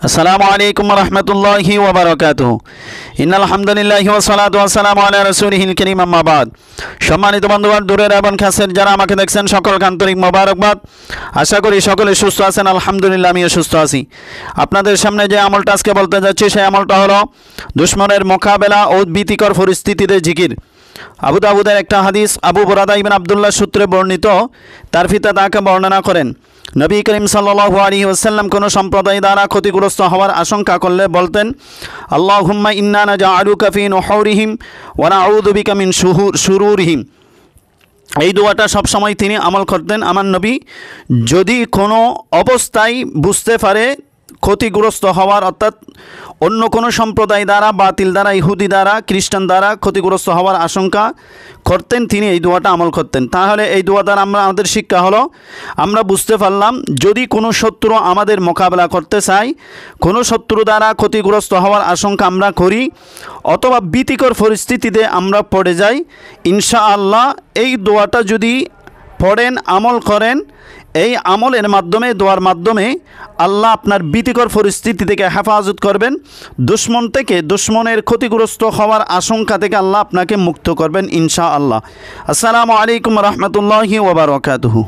আসসালামু আলাইকুম ওয়া রাহমাতুল্লাহি ওয়া বারাকাতুহু। ইন্নাল হামদুলিল্লাহি ওয়া সলাতু ওয়া সালামু আলা রাসূলিহিল কারীম, আম্মা বাদ। সম্মানিত বন্ধুগণ, দূরের এবং কাছের যারা আমাকে দেখছেন সকলকে আন্তরিক মোবারকবাদ। আশা করি সকলে সুস্থ আছেন। আলহামদুলিল্লাহ, আমিও সুস্থ আছি। আপনাদের সামনে যে আমলটা আজকে বলতে যাচ্ছি সেই আমলটা হলো দুশমনের মোকাবেলা ও ভীতিকর পরিস্থিতিতে জিকির। আবু দাউদের একটা হাদিস, আবু বুরাদা ইবনে আব্দুল্লাহ সূত্রে বর্ণিত, তার পিতা তাকে বর্ণনা করেন, নবী করিম সাল্লাল্লাহু আলাইহি ওয়াসাল্লাম কোনো সম্প্রদায় দ্বারা ক্ষতিগ্রস্ত হওয়ার আশঙ্কা করলে বলতেন, আল্লাহুম্মা ইন্না নাজআলুকা ফি নুহুরিহিম ওয়া নাউযু বিকা মিন শুরুরিহিম। এই দোয়াটা সবসময় তিনি আমল করতেন। আমার নবী যদি কোনো অবস্থায় বুঝতে পারে ক্ষতিগ্রস্ত হওয়ার, অর্থাৎ অন্য কোনো সম্প্রদায় দ্বারা, বাতিল দ্বারা, ইহুদি দ্বারা, খ্রিস্টান দ্বারা ক্ষতিগ্রস্ত হওয়ার আশঙ্কা করতেন, তিনি এই দোয়াটা আমল করতেন। তাহলে এই দোয়া দ্বারা আমাদের শিক্ষা হলো, আমরা বুঝতে পারলাম যদি কোনো শত্রু আমাদের মোকাবেলা করতে চায়, কোনো শত্রু দ্বারা ক্ষতিগ্রস্ত হওয়ার আশঙ্কা আমরা করি, অথবা ভীতিকর পরিস্থিতিতে আমরা পড়ে যাই, ইনশাআল্লাহ এই দোয়াটা যদি পড়েন, আমল করেন, এই আমলের মাধ্যমে, দোয়ার মাধ্যমে আল্লাহ আপনার ভীতিকর পরিস্থিতি থেকে হেফাজত করবেন। দুশমন থেকে, দুশমনের ক্ষতিগ্রস্ত হওয়ার আশঙ্কা থেকে আল্লাহ আপনাকে মুক্ত করবেন ইনশাআল্লাহ। আসসালামু আলাইকুম রহমতুল্লাহি ওয়া বারাকাতুহু।